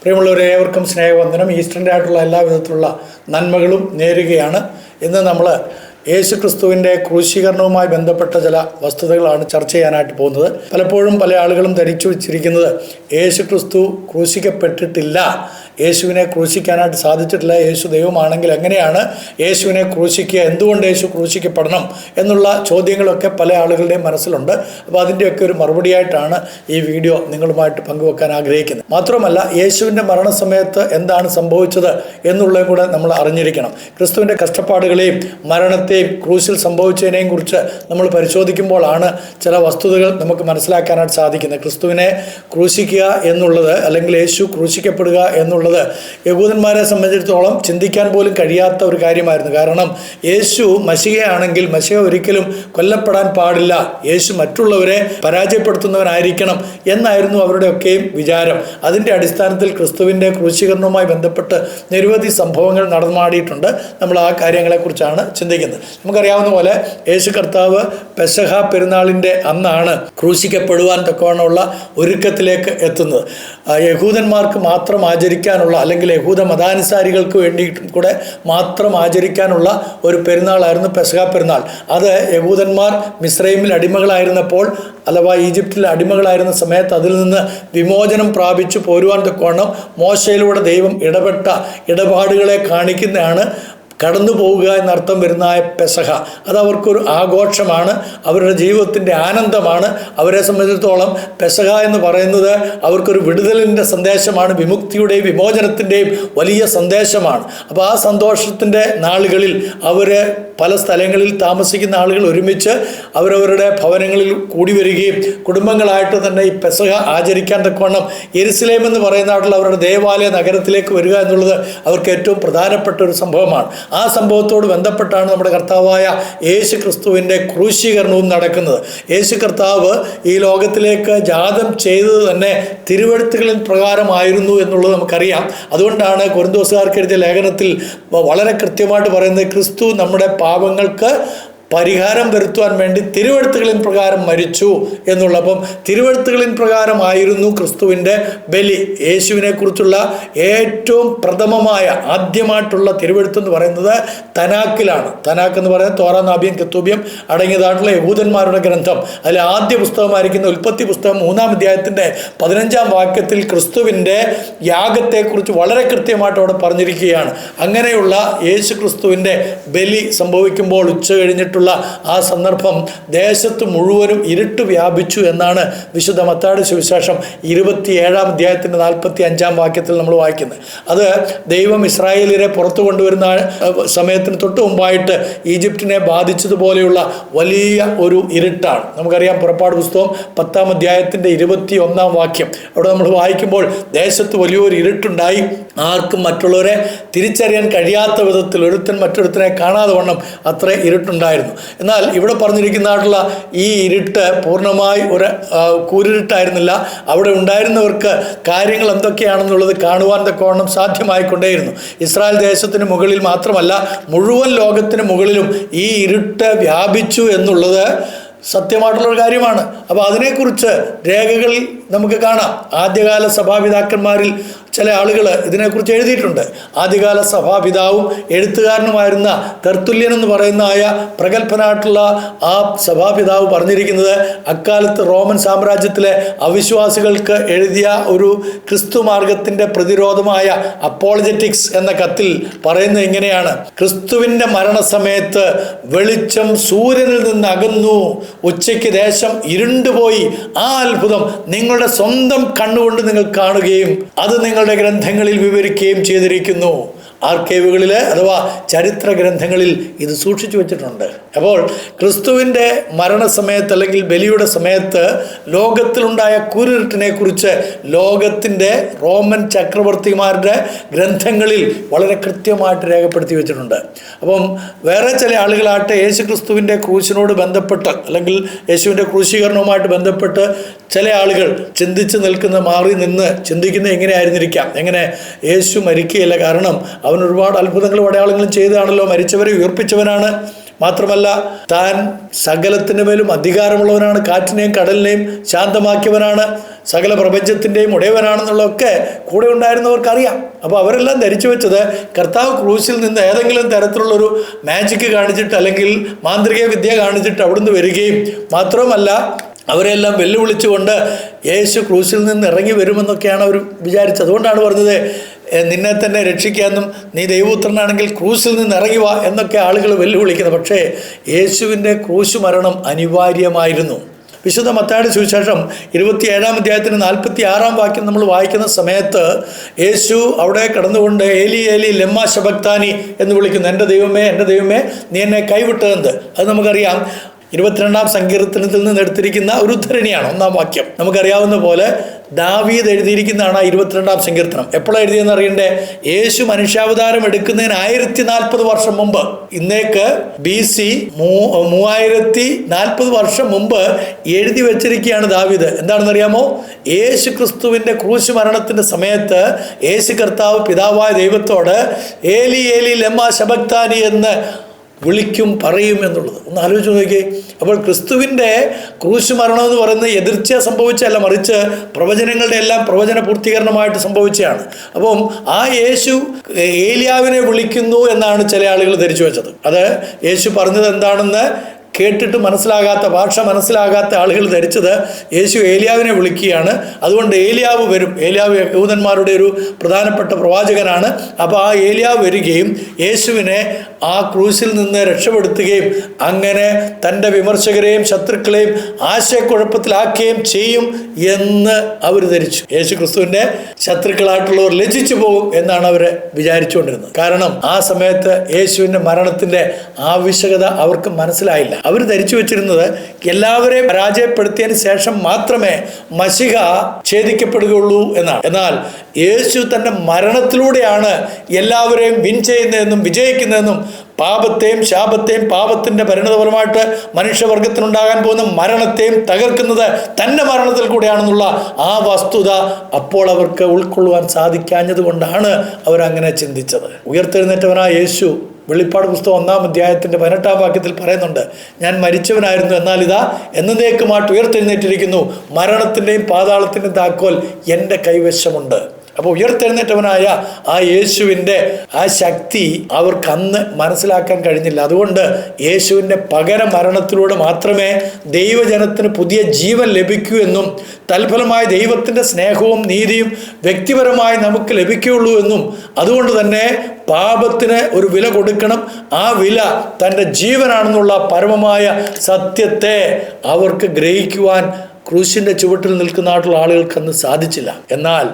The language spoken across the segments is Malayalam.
പ്രിയമുള്ളവരെ, ഏവർക്കും സ്നേഹവന്ദനം. ഈസ്റ്ററിൻ്റെ ആയിട്ടുള്ള എല്ലാ വിധത്തിലുള്ള നന്മകളും നേരുകയാണ്. ഇന്ന് നമ്മൾ യേശുക്രിസ്തുവിൻ്റെ ക്രൂശീകരണവുമായി ബന്ധപ്പെട്ട ചില വസ്തുതകളാണ് ചർച്ച ചെയ്യാനായിട്ട് പോകുന്നത്. പലപ്പോഴും പല ആളുകളും ധരിച്ചു വച്ചിരിക്കുന്നത് യേശുക്രിസ്തു ക്രൂശിക്കപ്പെട്ടിട്ടില്ല, യേശുവിനെ ക്രൂശിക്കാനായിട്ട് സാധിച്ചിട്ടില്ല, യേശു ദൈവമാണെങ്കിൽ എങ്ങനെയാണ് യേശുവിനെ ക്രൂശിക്കുക, എന്തുകൊണ്ട് യേശു ക്രൂശിക്കപ്പെടണം എന്നുള്ള ചോദ്യങ്ങളൊക്കെ പല ആളുകളുടെയും മനസ്സിലുണ്ട്. അപ്പോൾ അതിൻ്റെയൊക്കെ ഒരു മറുപടിയായിട്ടാണ് ഈ വീഡിയോ നിങ്ങളുമായിട്ട് പങ്കുവെക്കാൻ ആഗ്രഹിക്കുന്നത്. മാത്രമല്ല, യേശുവിൻ്റെ മരണസമയത്ത് എന്താണ് സംഭവിച്ചത് എന്നുള്ളതും കൂടെ നമ്മൾ അറിഞ്ഞിരിക്കണം. ക്രിസ്തുവിൻ്റെ കഷ്ടപ്പാടുകളെയും മരണത്തെയും ക്രൂശിൽ സംഭവിച്ചതിനെയും കുറിച്ച് നമ്മൾ പരിശോധിക്കുമ്പോഴാണ് ചില വസ്തുതകൾ നമുക്ക് മനസ്സിലാക്കാനായിട്ട് സാധിക്കുന്നത്. ക്രിസ്തുവിനെ ക്രൂശിക്കുക എന്നുള്ളത്, അല്ലെങ്കിൽ യേശു ക്രൂശിക്കപ്പെടുക എന്നുള്ളത് യഹൂദന്മാരെ സംബന്ധിച്ചിടത്തോളം ചിന്തിക്കാൻ പോലും കഴിയാത്ത ഒരു കാര്യമായിരുന്നു. കാരണം യേശു മശിഹയാണെങ്കിൽ മശിഹ ഒരിക്കലും കൊല്ലപ്പെടാൻ പാടില്ല, യേശു മറ്റുള്ളവരെ പരാജയപ്പെടുത്തുന്നവനായിരിക്കണം എന്നായിരുന്നു അവരുടെയൊക്കെയും വിചാരം. അതിൻ്റെ അടിസ്ഥാനത്തിൽ ക്രിസ്തുവിൻ്റെ ക്രൂശീകരണവുമായി ബന്ധപ്പെട്ട് നിരവധി സംഭവങ്ങൾ നടമാടിയിട്ടുണ്ട്. നമ്മൾ ആ കാര്യങ്ങളെക്കുറിച്ചാണ് ചിന്തിക്കുന്നത്. നമുക്കറിയാവുന്ന പോലെ യേശു കർത്താവ് പെസഹ പെരുന്നാളിൻ്റെ അന്നാണ് ക്രൂശിക്കപ്പെടുവാൻ തക്കവണ്ണമുള്ള ഒരുക്കത്തിലേക്ക് എത്തുന്നത്. യഹൂദന്മാർക്ക് മാത്രം ആചരിക്കാനുള്ള, അല്ലെങ്കിൽ യഹൂദ മതാനുസാരികൾക്ക് വേണ്ടിയിട്ടും കൂടെ മാത്രം ആചരിക്കാനുള്ള ഒരു പെരുന്നാളായിരുന്നു പെസഹ പെരുന്നാൾ. അത് യഹൂദന്മാർ മിസ്രൈമിൽ അടിമകളായിരുന്നപ്പോൾ, അഥവാ ഈജിപ്തിൽ അടിമകളായിരുന്ന സമയത്ത് അതിൽ നിന്ന് വിമോചനം പ്രാപിച്ചു പോരുവാൻ തക്കവണ്ണം മോശയിലൂടെ ദൈവം ഇടപെട്ട ഇടപാടുകളെ കാണിക്കുന്നതാണ് കടന്നു പോവുക എന്നർത്ഥം വരുന്ന പെസഹ. അത് അവർക്കൊരു ആഘോഷമാണ്, അവരുടെ ജീവിതത്തിൻ്റെ ആനന്ദമാണ്. അവരെ സംബന്ധിച്ചിടത്തോളം പെസഹ എന്ന് പറയുന്നത് അവർക്കൊരു വിടുതലിൻ്റെ സന്ദേശമാണ്, വിമുക്തിയുടെയും വിമോചനത്തിൻ്റെയും വലിയ സന്ദേശമാണ്. അപ്പോൾ ആ സന്തോഷത്തിൻ്റെ നാളുകളിൽ അവർ പല സ്ഥലങ്ങളിൽ താമസിക്കുന്ന ആളുകൾ ഒരുമിച്ച് അവരവരുടെ ഭവനങ്ങളിൽ കൂടി വരികയും കുടുംബങ്ങളായിട്ട് തന്നെ ഈ പെസഹ ആചരിക്കാൻ തക്കവണ്ണം യെരുശലേം എന്ന് പറയുന്നതായിട്ടുള്ള അവരുടെ ദേവാലയ നഗരത്തിലേക്ക് വരിക എന്നുള്ളത് അവർക്ക് ഏറ്റവും പ്രധാനപ്പെട്ട ഒരു സംഭവമാണ്. ആ സംഭവത്തോട് ബന്ധപ്പെട്ടാണ് നമ്മുടെ കർത്താവായ യേശു ക്രിസ്തുവിൻ്റെ ക്രൂശീകരണവും നടക്കുന്നത്. യേശു കർത്താവ് ഈ ലോകത്തിലേക്ക് ജാതം ചെയ്തത് തന്നെ തിരുവെഴുത്തുകളിൻ പ്രകാരമായിരുന്നു എന്നുള്ളത് നമുക്കറിയാം. അതുകൊണ്ടാണ് കൊരിന്തോസുകാർക്ക് എഴുതിയ ലേഖനത്തിൽ വളരെ കൃത്യമായിട്ട് പറയുന്നത്, ക്രിസ്തു നമ്മുടെ പാപങ്ങൾക്ക് പരിഹാരം വരുത്തുവാൻ വേണ്ടി തിരുവെഴുത്തുകളിൻ പ്രകാരം മരിച്ചു എന്നുള്ള. അപ്പം തിരുവെഴുത്തുകളിൻ പ്രകാരമായിരുന്നു ക്രിസ്തുവിൻ്റെ ബലി. യേശുവിനെ കുറിച്ചുള്ള ഏറ്റവും പ്രഥമമായ ആദ്യമായിട്ടുള്ള തിരുവെഴുത്തെന്ന് പറയുന്നത് തനാക്കിലാണ്. തനാക്ക് എന്ന് പറയുന്നത് തോറ, നാബിയം, കെത്തൂബിയം അടങ്ങിയതായിട്ടുള്ള യഹൂദന്മാരുടെ ഗ്രന്ഥം. അതിലെ ആദ്യ പുസ്തകമായിരിക്കുന്ന ഉൽപ്പത്തി പുസ്തകം 3-ാം അധ്യായത്തിൻ്റെ 15-ാം വാക്യത്തിൽ ക്രിസ്തുവിൻ്റെ യാഗത്തെക്കുറിച്ച് വളരെ കൃത്യമായിട്ട് അവിടെ പറഞ്ഞിരിക്കുകയാണ്. അങ്ങനെയുള്ള യേശു ക്രിസ്തുവിൻ്റെ ബലി സംഭവിക്കുമ്പോൾ ഉച്ച കഴിഞ്ഞിട്ട് ആ സന്ദർഭം ദേശത്ത് മുഴുവനും ഇരുട്ട് വ്യാപിച്ചു എന്നാണ് വിശുദ്ധ മത്തായിയുടെ സുവിശേഷം 27-ാം അധ്യായത്തിൻ്റെ 45-ാം വാക്യത്തിൽ നമ്മൾ വായിക്കുന്നത്. അത് ദൈവം ഇസ്രായേലിനെ പുറത്തു കൊണ്ടുവരുന്ന സമയത്തിന് തൊട്ട് മുമ്പായിട്ട് ഈജിപ്തിനെ ബാധിച്ചതുപോലെയുള്ള വലിയ ഒരു ഇരുട്ടാണ്. നമുക്കറിയാം, പുറപ്പാട് പുസ്തകം 10-ാം അധ്യായത്തിൻ്റെ 21-ാം വാക്യം അവിടെ നമ്മൾ വായിക്കുമ്പോൾ ദേശത്ത് വലിയൊരു ഇരുട്ടുണ്ടായി, ആർക്കും മറ്റുള്ളവരെ തിരിച്ചറിയാൻ കഴിയാത്ത വിധത്തിൽ, ഒരുത്തൻ മറ്റൊരുത്തനെ കാണാതെ വണ്ണം അത്ര ഇരുട്ടുണ്ടായിരുന്നു. എന്നാൽ ഇവിടെ പറഞ്ഞിരിക്കുന്നതായിട്ടുള്ള ഈ ഇരുട്ട് പൂർണ്ണമായി ഒരു കൂരിരുട്ടായിരുന്നില്ല. അവിടെ ഉണ്ടായിരുന്നവർക്ക് കാര്യങ്ങൾ എന്തൊക്കെയാണെന്നുള്ളത് കാണുവാൻ തക്കവണ്ണം സാധ്യമായിക്കൊണ്ടേയിരുന്നു. ഇസ്രായേൽ ദേശത്തിന് മുകളിൽ മാത്രമല്ല, മുഴുവൻ ലോകത്തിന് മുകളിലും ഈ ഇരുട്ട് വ്യാപിച്ചു എന്നുള്ളത് സത്യമായിട്ടുള്ളൊരു കാര്യമാണ്. അപ്പോൾ അതിനെക്കുറിച്ച് രേഖകളിൽ നമുക്ക് കാണാം. ആദ്യകാല സഭാപിതാക്കന്മാരിൽ ചില ആളുകൾ ഇതിനെക്കുറിച്ച് എഴുതിയിട്ടുണ്ട്. ആദ്യകാല സഭാപിതാവും എഴുത്തുകാരനുമായിരുന്ന തെർത്തുല്യൻ എന്ന് പറയുന്ന പ്രഗത്ഭനായിട്ടുള്ള ആ സഭാപിതാവ് പറഞ്ഞിരിക്കുന്നത്, അക്കാലത്ത് റോമൻ സാമ്രാജ്യത്തിലെ അവിശ്വാസികൾക്ക് എഴുതിയ ഒരു ക്രിസ്തു മാർഗത്തിൻ്റെ പ്രതിരോധമായ അപ്പോളജറ്റിക്സ് എന്ന കത്തിൽ പറയുന്നത് ഇങ്ങനെയാണ്: ക്രിസ്തുവിൻ്റെ മരണസമയത്ത് വെളിച്ചം സൂര്യനിൽ നിന്ന് അകന്നു, ഉച്ചയ്ക്ക് ദേശം ഇരുണ്ടുപോയി. ആ അത്ഭുതം നിങ്ങളുടെ സ്വന്തം കണ്ണുകൊണ്ട് നിങ്ങൾ കാണുകയും അത് നിങ്ങളുടെ ഗ്രന്ഥങ്ങളിൽ വിവരിക്കുകയും ചെയ്തിരിക്കുന്നു. ആർക്കൈവുകളിൽ അഥവാ ചരിത്ര ഗ്രന്ഥങ്ങളിൽ ഇത് സൂക്ഷിച്ചു വെച്ചിട്ടുണ്ട്. അപ്പോൾ ക്രിസ്തുവിൻ്റെ മരണസമയത്ത്, അല്ലെങ്കിൽ ബലിയുടെ സമയത്ത് ലോകത്തിലുണ്ടായ കൂരിരുട്ടിനെ കുറിച്ച് ലോകത്തിൻ്റെ റോമൻ ചക്രവർത്തിമാരുടെ ഗ്രന്ഥങ്ങളിൽ വളരെ കൃത്യമായിട്ട് രേഖപ്പെടുത്തി വെച്ചിട്ടുണ്ട്. അപ്പം വേറെ ചില ആളുകളായിട്ട് യേശു ക്രിസ്തുവിൻ്റെ ക്രൂശിനോട് ബന്ധപ്പെട്ട്, അല്ലെങ്കിൽ യേശുവിൻ്റെ ക്രൂശീകരണവുമായിട്ട് ബന്ധപ്പെട്ട് ചില ആളുകൾ ചിന്തിച്ച് നിൽക്കുന്ന, മാറി നിന്ന് ചിന്തിക്കുന്നത് എങ്ങനെയായിരുന്നിരിക്കാം, എങ്ങനെ യേശു മരിക്കുകയില്ല, കാരണം അവൻ അവൻ ഒരുപാട് അത്ഭുതങ്ങളും അടയാളങ്ങളും ചെയ്താണല്ലോ, മരിച്ചവരെ ഉയർപ്പിച്ചവനാണ്. മാത്രമല്ല താൻ സകലത്തിൻ്റെ മേലും അധികാരമുള്ളവനാണ്, കാറ്റിനെയും കടലിനെയും ശാന്തമാക്കിയവനാണ്, സകല പ്രപഞ്ചത്തിൻ്റെയും ഉടയവനാണെന്നുള്ളതൊക്കെ കൂടെ ഉണ്ടായിരുന്നവർക്കറിയാം. അപ്പോൾ അവരെല്ലാം ധരിച്ചു വെച്ചത് കർത്താവ് ക്രൂശിൽ നിന്ന് ഏതെങ്കിലും തരത്തിലുള്ളൊരു മാജിക്ക് കാണിച്ചിട്ട് അല്ലെങ്കിൽ മാന്ത്രിക വിദ്യ കാണിച്ചിട്ട് അവിടുന്ന് വരികയും മാത്രവുമല്ല അവരെല്ലാം വെല്ലുവിളിച്ചുകൊണ്ട് യേശു ക്രൂശിൽ നിന്ന് ഇറങ്ങി വരുമെന്നൊക്കെയാണ് അവർ വിചാരിച്ചത്. അതുകൊണ്ടാണ് പറഞ്ഞത് നിന്നെ തന്നെ രക്ഷിക്കാമെന്നും നീ ദൈവപുത്രനാണെങ്കിൽ ക്രൂശിൽ നിന്ന് ഇറങ്ങി വാ എന്നൊക്കെ ആളുകൾ വെല്ലുവിളിക്കുന്നത്. പക്ഷേ യേശുവിൻ്റെ ക്രൂശ് മരണം അനിവാര്യമായിരുന്നു. വിശുദ്ധ മത്തായിയുടെ സുവിശേഷം 27-ാം അധ്യായത്തിന് 46-ാം വാക്യം നമ്മൾ വായിക്കുന്ന സമയത്ത് യേശു അവിടെ കടന്നുകൊണ്ട് ഏലി ഏലി ലെമ്മ ശബക്താനി എന്ന് വിളിക്കുന്നു. എൻ്റെ ദൈവമേ നീ എന്നെ കൈവിട്ടതെന്ത്. അത് നമുക്കറിയാം 22-ാം സങ്കീർത്തനത്തിൽ നിന്ന് എടുത്തിരിക്കുന്ന ഒരു ഉദ്ധരണിയാണ് 1-ാം വാക്യം. നമുക്കറിയാവുന്ന പോലെ ദാവീദ് എഴുതിയിരിക്കുന്നതാണ് 22-ാം സങ്കീർത്തനം. എപ്പോഴാണ് എഴുതിയെന്ന് അറിയണ്ടേ? യേശു മനുഷ്യാവതാരം എടുക്കുന്നതിന് 1040 വർഷം മുമ്പ്, ഇന്നേക്ക് BC 3040 വർഷം മുമ്പ് എഴുതി വെച്ചിരിക്കുകയാണ് ദാവീദ്. എന്താണെന്നറിയാമോ? യേശു ക്രിസ്തുവിൻ്റെ ക്രൂശ് മരണത്തിൻ്റെ സമയത്ത് യേശു കർത്താവ് പിതാവായ ദൈവത്തോട് ഏലി ഏലി ലെമ്മ ശബക്താനി എന്ന് വിളിക്കും പറയും എന്നുള്ളത് ഒന്ന് ആലോചിച്ച് നോക്കിയേ. അപ്പോൾ ക്രിസ്തുവിൻ്റെ ക്രൂശ് മരണം എന്ന് പറയുന്നത് എതിർച്ച സംഭവിച്ചല്ല, മറിച്ച് പ്രവചനങ്ങളുടെ എല്ലാം പ്രവചന പൂർത്തീകരണമായിട്ട് സംഭവിച്ചതാണ്. അപ്പം ആ യേശു ഏലിയാവിനെ വിളിക്കുന്നു എന്നാണ് ചില ആളുകൾ ധരിച്ചു വെച്ചത്. അത് യേശു പറഞ്ഞത് എന്താണെന്ന് കേട്ടിട്ട് ഭാഷ മനസ്സിലാകാത്ത ആളുകൾ ധരിച്ചത് യേശു ഏലിയാവിനെ വിളിക്കുകയാണ്, അതുകൊണ്ട് ഏലിയാവ് വരും. ഏലിയാവ് യഹൂദന്മാരുടെ ഒരു പ്രധാനപ്പെട്ട പ്രവാചകനാണ്. അപ്പോൾ ആ ഏലിയാവ് വരികയും യേശുവിനെ ആ ക്രൂശിൽ നിന്ന് രക്ഷപ്പെടുത്തുകയും അങ്ങനെ തൻ്റെ വിമർശകരെയും ശത്രുക്കളെയും ആശയക്കുഴപ്പത്തിലാക്കുകയും ചെയ്യും എന്ന് അവർ ധരിച്ചു. യേശു ക്രിസ്തുവിൻ്റെ ശത്രുക്കളായിട്ടുള്ളവർ ലജ്ജിച്ചു പോകും എന്നാണ് അവർ വിചാരിച്ചുകൊണ്ടിരുന്നത്. കാരണം ആ സമയത്ത് യേശുവിൻ്റെ മരണത്തിൻ്റെ ആവശ്യകത അവർക്ക് മനസ്സിലായില്ല. അവർ ധരിച്ചു വെച്ചിരുന്നത് എല്ലാവരെയും പരാജയപ്പെടുത്തിയതിന് ശേഷം മാത്രമേ മശിഹ ഛേദിക്കപ്പെടുകയുള്ളൂ എന്നാണ്. എന്നാൽ യേശു തൻ്റെ മരണത്തിലൂടെയാണ് എല്ലാവരെയും വിൻ ചെയ്യുന്നതെന്നും വിജയിക്കുന്നതെന്നും പാപത്തെയും ശാപത്തെയും പാപത്തിൻ്റെ പരിണതഫലമായിട്ട് മനുഷ്യവർഗത്തിനുണ്ടാകാൻ പോകുന്ന മരണത്തെയും തകർക്കുന്നത് തൻ്റെ മരണത്തിൽ കൂടെയാണെന്നുള്ള ആ വസ്തുത അപ്പോൾ അവർക്ക് ഉൾക്കൊള്ളുവാൻ സാധിക്കാഞ്ഞത് കൊണ്ടാണ് അവരങ്ങനെ ചിന്തിച്ചത്. ഉയർത്തെഴുന്നേറ്റവനായ യേശു വെളിപ്പാട് പുസ്തകം 1-ാം അധ്യായത്തിൻ്റെ 18-ാം വാക്യത്തിൽ പറയുന്നുണ്ട്, ഞാൻ മരിച്ചവനായിരുന്നു, എന്നാൽ ഇതാ എന്നേക്കുമായിട്ട് ഉയർത്തെഴുന്നേറ്റിരിക്കുന്നു, മരണത്തിൻ്റെയും പാതാളത്തിൻ്റെയും താക്കോൽ എൻ്റെ കൈവശമുണ്ട്. അപ്പോൾ ഉയർത്തെഴുന്നേറ്റവനായ ആ യേശുവിൻ്റെ ആ ശക്തി അവർക്ക് അന്ന് മനസ്സിലാക്കാൻ കഴിഞ്ഞില്ല. അതുകൊണ്ട് യേശുവിൻ്റെ പകര മരണത്തിലൂടെ മാത്രമേ ദൈവജനത്തിന് പുതിയ ജീവൻ ലഭിക്കൂ എന്നും തൽഫലമായി ദൈവത്തിൻ്റെ സ്നേഹവും നീതിയും വ്യക്തിപരമായി നമുക്ക് ലഭിക്കുകയുള്ളൂ എന്നും അതുകൊണ്ട് തന്നെ പാപത്തിന് ഒരു വില കൊടുക്കണം, ആ വില തൻ്റെ ജീവനാണെന്നുള്ള പരമമായ സത്യത്തെ അവർക്ക് ഗ്രഹിക്കുവാൻ ക്രൂശിൻ്റെ ചുവട്ടിൽ നിൽക്കുന്നതായിട്ടുള്ള ആളുകൾക്കന്ന് സാധിച്ചില്ല. എന്നാൽ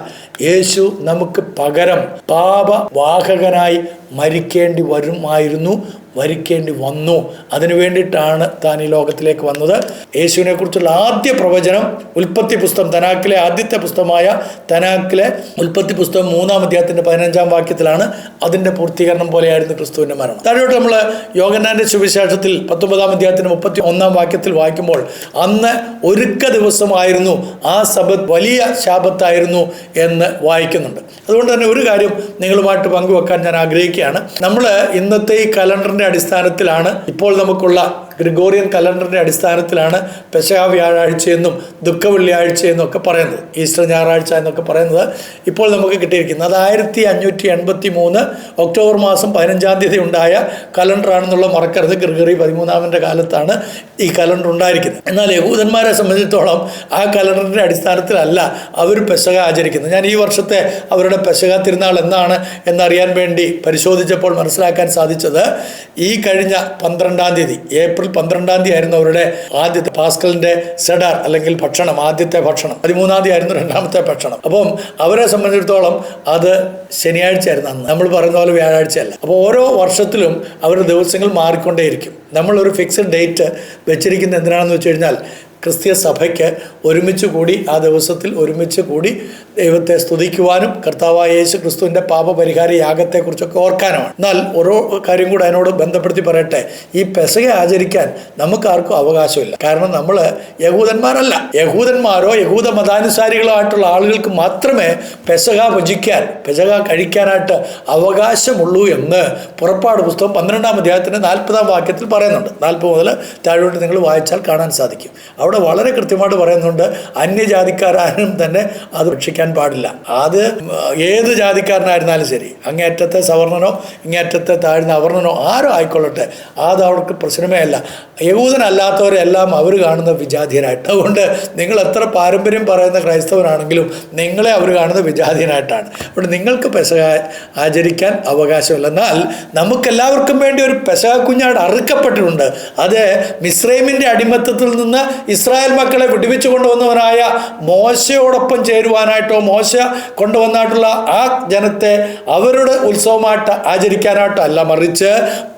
യേശു നമുക്ക് പകരം പാപവാഹകനായി മരിക്കേണ്ടി വന്നു. അതിനു വേണ്ടിയിട്ടാണ് താൻ ഈ ലോകത്തിലേക്ക് വന്നത്. യേശുവിനെ കുറിച്ചുള്ള ആദ്യ പ്രവചനം ഉൽപ്പത്തി പുസ്തകം, തനാക്കിലെ ആദ്യത്തെ പുസ്തകമായ തനാക്കിലെ ഉൽപ്പത്തി പുസ്തകം 3-ാം അധ്യായത്തിൻ്റെ 15-ാം വാക്യത്തിലാണ്. അതിൻ്റെ പൂർത്തീകരണം പോലെയായിരുന്നു ക്രിസ്തുവിൻ്റെ മരണം. താഴോട്ട് നമ്മൾ യോഹന്നാന്റെ സുവിശേഷത്തിൽ 19-ാം അധ്യായത്തിന് 31-ാം വാക്യത്തിൽ വായിക്കുമ്പോൾ അന്ന് ഒരുക്ക ദിവസമായിരുന്നു, ആ സബത്ത് വലിയ ശാബത്തായിരുന്നു എന്ന് വായിക്കുന്നുണ്ട്. അതുകൊണ്ട് തന്നെ ഒരു കാര്യം നിങ്ങളുമായിട്ട് പങ്കുവെക്കാൻ ഞാൻ ആഗ്രഹിക്കുകയാണ്. നമ്മൾ ഇന്നത്തെ ഈ കലണ്ടറിൻ്റെ അടിസ്ഥാനത്തിലാണ്, ഇപ്പോൾ നമുക്കുള്ള ഗ്രിഗോറിയൻ കലണ്ടറിൻ്റെ അടിസ്ഥാനത്തിലാണ് പെസഹ വ്യാഴാഴ്ചയെന്നും ദുഃഖ വെള്ളിയാഴ്ചയെന്നും ഒക്കെ പറയുന്നത്, ഈസ്റ്റർ ഞായറാഴ്ച എന്നൊക്കെ പറയുന്നത് ഇപ്പോൾ നമുക്ക് കിട്ടിയിരിക്കുന്നത്. അത് 1583 ഒക്ടോബർ മാസം 15-ാം തീയതി ഉണ്ടായ കലണ്ടറാണെന്നുള്ള മറക്കരുത്. ഗ്രിഗറി 13-ാമൻ്റെ കാലത്താണ് ഈ കലണ്ടർ ഉണ്ടായിരിക്കുന്നത്. എന്നാൽ യഹൂദന്മാരെ സംബന്ധിച്ചിടത്തോളം ആ കലണ്ടറിൻ്റെ അടിസ്ഥാനത്തിലല്ല അവർ പെസഹ ആചരിക്കുന്നത്. ഞാൻ ഈ വർഷത്തെ അവരുടെ പെസഹ തിരുനാൾ എന്നാണ് എന്നറിയാൻ വേണ്ടി പരിശോധിച്ചപ്പോൾ മനസ്സിലാക്കാൻ സാധിച്ചത്, ഈ കഴിഞ്ഞ 12-ാം തീയതി ഏപ്രിൽ 12-ാം തീയതി ആയിരുന്നു അവരുടെ ആദ്യത്തെ പാസ്കലിന്റെ സെഡാർ അല്ലെങ്കിൽ ഭക്ഷണം, ആദ്യത്തെ ഭക്ഷണം. 13-ാം തീയതി ആയിരുന്നു രണ്ടാമത്തെ ഭക്ഷണം. അപ്പം അവരെ സംബന്ധിച്ചിടത്തോളം അത് ശനിയാഴ്ച ആയിരുന്നു, അന്ന് നമ്മൾ പറയുന്ന പോലെ വ്യാഴാഴ്ചയല്ല. അപ്പോൾ ഓരോ വർഷത്തിലും അവരുടെ ദിവസങ്ങൾ മാറിക്കൊണ്ടേയിരിക്കും. നമ്മളൊരു ഫിക്സഡ് ഡേറ്റ് വെച്ചിരിക്കുന്നത് എന്തിനാണെന്ന് വെച്ച് കഴിഞ്ഞാൽ ക്രിസ്തീയ സഭയ്ക്ക് ഒരുമിച്ച് കൂടി ആ ദിവസത്തിൽ ഒരുമിച്ച് കൂടി ദൈവത്തെ സ്തുതിക്കുവാനും കർത്താവായ യേശു ക്രിസ്തുവിൻ്റെ പാപപരിഹാര യാഗത്തെക്കുറിച്ചൊക്കെ ഓർക്കാനുമാണ്. എന്നാൽ ഓരോ കാര്യം കൂടെ അതിനോട് ബന്ധപ്പെടുത്തി പറയട്ടെ. ഈ പെസഹ ആചരിക്കാൻ നമുക്കാർക്കും അവകാശമില്ല. കാരണം നമ്മൾ യഹൂദന്മാരല്ല. യഹൂദന്മാരോ യഹൂദ മതാനുസാരികളോ ആയിട്ടുള്ള ആളുകൾക്ക് മാത്രമേ പെസഹ പെസഹ കഴിക്കാനായിട്ട് അവകാശമുള്ളൂ എന്ന് പുറപ്പാട് പുസ്തകം 12-ാം അധ്യായത്തിൻ്റെ 40-ാം വാക്യത്തിൽ പറയുന്നുണ്ട്. 40 മുതൽ താഴോട്ട് നിങ്ങൾ വായിച്ചാൽ കാണാൻ സാധിക്കും. അവിടെ വളരെ കൃത്യമായിട്ട് പറയുന്നുണ്ട്, അന്യജാതിക്കാരും തന്നെ അത് ഭക്ഷിക്കാൻ പാടില്ല. അത് ഏത് ജാതിക്കാരനായിരുന്നാലും ശരി, അങ്ങേയറ്റത്തെ സവർണനോ ഇങ്ങേയറ്റത്തെ താഴ്ന്ന അവർണനോ ആരോ ആയിക്കൊള്ളട്ടെ, അത് അവർക്ക് പ്രശ്നമേ അല്ല. യഹൂദനല്ലാത്തവരെല്ലാം അവർ കാണുന്ന വിജാതീയനായിട്ട്. അതുകൊണ്ട് നിങ്ങൾ എത്ര പാരമ്പര്യം പറയുന്ന ക്രൈസ്തവരാണെങ്കിലും നിങ്ങളെ അവർ കാണുന്ന വിജാതീയനായിട്ടാണ്. അതുകൊണ്ട് നിങ്ങൾക്ക് പെസഹ ആചരിക്കാൻ അവകാശമില്ല. എന്നാൽ നമുക്കെല്ലാവർക്കും വേണ്ടി ഒരു പെസഹ കുഞ്ഞാട് അറുക്കപ്പെട്ടിട്ടുണ്ട്. അത് മിസ്രൈമിൻ്റെ അടിമത്തത്തിൽ നിന്ന് ഇസ്രായേൽ മക്കളെ വിടുവിച്ചു കൊണ്ടുവന്നവനായ മോശയോടൊപ്പം ചേരുവാനായിട്ടോ മോശ കൊണ്ടുവന്നായിട്ടുള്ള ആ ജനത്തെ അവരുടെ ഉത്സവമായിട്ട് ആചരിക്കാനായിട്ടോ അല്ല, മറിച്ച്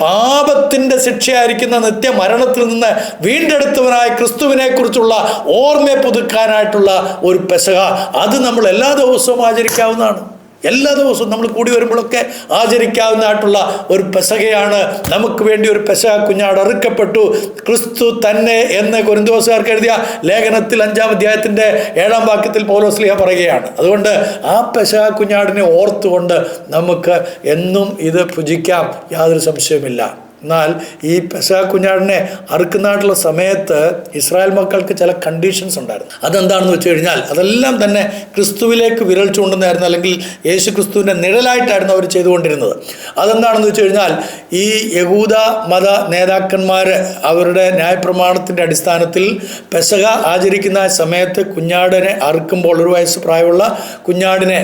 പാപത്തിൻ്റെ ശിക്ഷയായിരിക്കുന്ന നിത്യമരണത്തിൽ നിന്ന് വീണ്ടെടുത്തവനായ ക്രിസ്തുവിനെ കുറിച്ചുള്ള ഓർമ്മയെ പുതുക്കാനായിട്ടുള്ള ഒരു പെസഹ. അത് നമ്മൾ എല്ലാ ദിവസവും ആചരിക്കാവുന്നതാണ്. എല്ലാ ദിവസവും നമ്മൾ കൂടി വരുമ്പോഴൊക്കെ ആചരിക്കാവുന്നതായിട്ടുള്ള ഒരു പെസഹയാണ്. നമുക്ക് വേണ്ടി ഒരു പെസഹ കുഞ്ഞാട് അറുക്കപ്പെട്ടു, ക്രിസ്തു തന്നെ എന്ന് കൊരിന്ത്യോസുകാർക്ക് എഴുതിയ ലേഖനത്തിൽ 5-ാം അധ്യായത്തിൻ്റെ 7-ാം വാക്യത്തിൽ പൗലോസ്ലീഹ പറയുകയാണ്. അതുകൊണ്ട് ആ പെസഹ കുഞ്ഞാടിനെ ഓർത്തുകൊണ്ട് നമുക്ക് എന്നും ഇത് ഭുജിക്കാം, യാതൊരു സംശയവുമില്ല. എന്നാൽ ഈ പെസഹ കുഞ്ഞാടിനെ അറുക്കുന്നതായിട്ടുള്ള സമയത്ത് ഇസ്രായേൽ മക്കൾക്ക് ചില കണ്ടീഷൻസ് ഉണ്ടായിരുന്നു. അതെന്താണെന്ന് വെച്ച് കഴിഞ്ഞാൽ അതെല്ലാം തന്നെ ക്രിസ്തുവിലേക്ക് വിരൽ ചൂണ്ടുന്നതായിരുന്നു, അല്ലെങ്കിൽ യേശു ക്രിസ്തുവിൻ്റെ നിഴലായിട്ടായിരുന്നു അവർ ചെയ്തുകൊണ്ടിരുന്നത്. അതെന്താണെന്ന് വെച്ച് കഴിഞ്ഞാൽ ഈ യഹൂദ മത നേതാക്കന്മാർ അവരുടെ ന്യായപ്രമാണത്തിൻ്റെ അടിസ്ഥാനത്തിൽ പെസഹ ആചരിക്കുന്ന സമയത്ത് കുഞ്ഞാടിനെ അറുക്കുമ്പോൾ, ഒരു വയസ്സ് പ്രായമുള്ള കുഞ്ഞാടിനെ,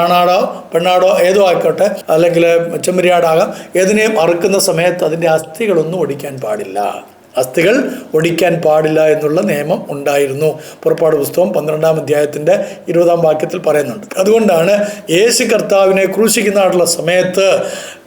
ആണാടോ പെണ്ണാടോ ഏതോ ആയിക്കോട്ടെ, അല്ലെങ്കിൽ ചെമ്മരിയാടാകാം, ഏതിനെയും അറുക്കുന്ന സമയത്ത് അതിൻ്റെ അസ്ഥികളൊന്നും ഒടിക്കാൻ പാടില്ല. അസ്ഥികൾ ഒടിക്കാൻ പാടില്ല എന്നുള്ള നിയമം ഉണ്ടായിരുന്നു. പുറപ്പാട് പുസ്തകം 12-ാം അധ്യായത്തിൻ്റെ 20-ാം വാക്യത്തിൽ പറയുന്നുണ്ട്. അതുകൊണ്ടാണ് യേശു കർത്താവിനെ ക്രൂശിക്കുന്നതായിട്ടുള്ള സമയത്ത്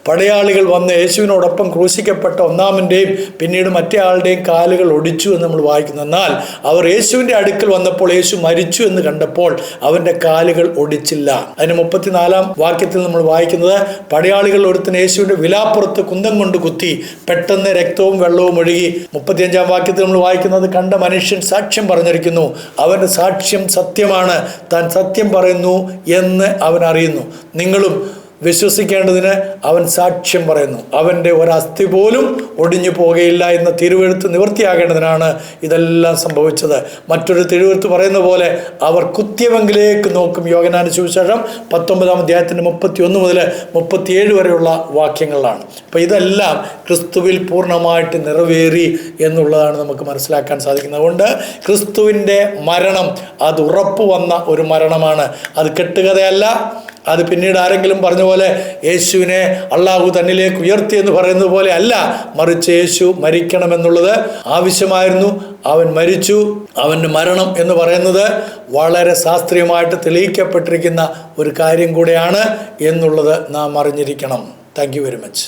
പടയാളികൾ വന്ന് യേശുവിനോടൊപ്പം ക്രൂശിക്കപ്പെട്ട ഒന്നാമൻ്റെയും പിന്നീട് മറ്റേ ആളുടെയും കാലുകൾ ഒടിച്ചു എന്ന് നമ്മൾ വായിക്കുന്നു. എന്നാൽ അവർ യേശുവിൻ്റെ അടുക്കൽ വന്നപ്പോൾ യേശു മരിച്ചു എന്ന് കണ്ടപ്പോൾ അവൻ്റെ കാലുകൾ ഒടിച്ചില്ല. അതിന് 34-ാം വാക്യത്തിൽ നമ്മൾ വായിക്കുന്നത്, പടയാളികൾ ഒരുത്തിന് യേശുവിൻ്റെ വിലാപ്പുറത്ത് കുന്തം കൊണ്ട് കുത്തി, പെട്ടെന്ന് രക്തവും വെള്ളവും ഒഴുകി. 35-ാം വാക്യത്തിൽ നമ്മൾ വായിക്കുന്നത്, കണ്ട മനുഷ്യൻ സാക്ഷ്യം പറഞ്ഞിരിക്കുന്നു, അവൻ്റെ സാക്ഷ്യം സത്യമാണ്, താൻ സത്യം പറയുന്നു എന്ന് അവൻ അറിയുന്നു. നിങ്ങളും വിശ്വസിക്കേണ്ടതിന് അവൻ സാക്ഷ്യം പറയുന്നു, അവൻ്റെ ഒരസ്ഥി പോലും ഒടിഞ്ഞു പോകുകയില്ല എന്ന തിരുവെഴുത്ത് നിവൃത്തിയാകേണ്ടതിനാണ് ഇതെല്ലാം സംഭവിച്ചത്. മറ്റൊരു തിരുവെഴുത്ത് പറയുന്ന പോലെ അവർ കുത്തിയവെങ്കിലേക്ക് നോക്കും. യോഹന്നാന്റെ സുവിശേഷം 19-ാം അധ്യായത്തിൻ്റെ 31 മുതൽ 37 വരെയുള്ള വാക്യങ്ങളാണ്. അപ്പോൾ ഇതെല്ലാം ക്രിസ്തുവിൽ പൂർണ്ണമായിട്ട് നിറവേറി എന്നുള്ളതാണ് നമുക്ക് മനസ്സിലാക്കാൻ സാധിക്കുന്നത്. അതുകൊണ്ട് ക്രിസ്തുവിൻ്റെ മരണം അത് ഉറപ്പ് വന്ന ഒരു മരണമാണ്. അത് കെട്ടുകഥയല്ല. അത് പിന്നീട് ആരെങ്കിലും പറഞ്ഞ പോലെ യേശുവിനെ അള്ളാഹു തന്നിലേക്ക് ഉയർത്തി എന്ന് പറയുന്നത് പോലെ അല്ല, മറിച്ച് യേശു മരിക്കണമെന്നുള്ളത് ആവശ്യമായിരുന്നു. അവൻ മരിച്ചു. അവൻ്റെ മരണം എന്ന് പറയുന്നത് വളരെ ശാസ്ത്രീയമായിട്ട് തെളിയിക്കപ്പെട്ടിരിക്കുന്ന ഒരു കാര്യം കൂടെയാണ് എന്നുള്ളത് നാം അറിഞ്ഞിരിക്കണം. Thank you very much.